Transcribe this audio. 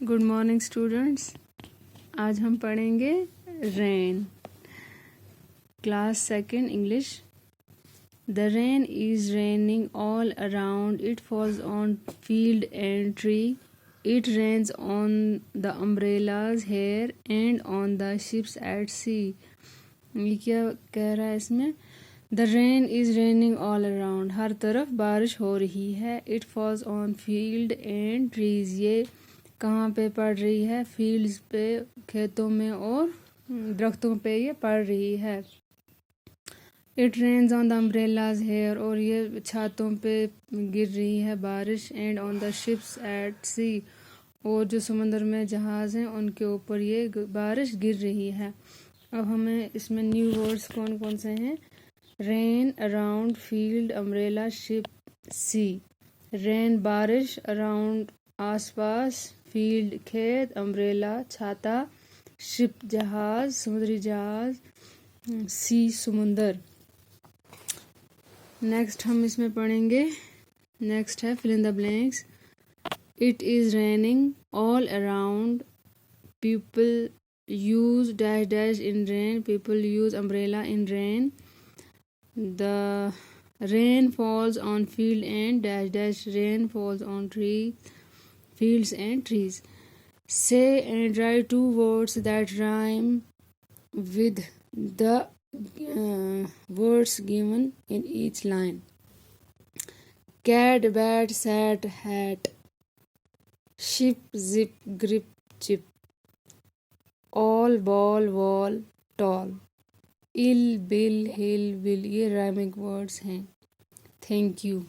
Good morning students. आज हम पढ़ेंगे rain, class second English. The rain is raining all around, it falls on field and tree, it rains on the umbrellas here and on the ships at sea. ये क्या कह रहा है इसमें? The rain is raining all around, हर तरफ बारिश हो रही है। It falls on field and trees, ये कहाँ पे पड़ रही है? फील्ड्स पे, खेतों में और दरख्तों पे ये पड़ रही है। It rains on the umbrellas here, और ये छातों पे गिर रही है बारिश। And on the ships at sea, और जो समुद्र में जहाज़ हैं उनके ऊपर ये बारिश गिर रही है। अब हमें इसमें न्यू वर्ड्स कौन कौन से हैं? Rain, around, field, umbrella, ship, sea. Rain बारिश, अराउंड आसपास, फील्ड खेत, अम्ब्रेला छाता, शिप जहाज समुद्री जहाज, सी समुंदर। नेक्स्ट हम इसमें पढ़ेंगे, नेक्स्ट है fill in the blanks. It is raining all around, people use dash dash in rain, people use umbrella in rain, the rain falls on field and dash dash, rain falls on trees, fields and trees. Say and write two words that rhyme with the words given in each line. Cat, bat, sat, hat, ship, zip, grip, chip, all, ball, wall, tall, ill, bill, hill, will, ये rhyming words हैं। Thank you.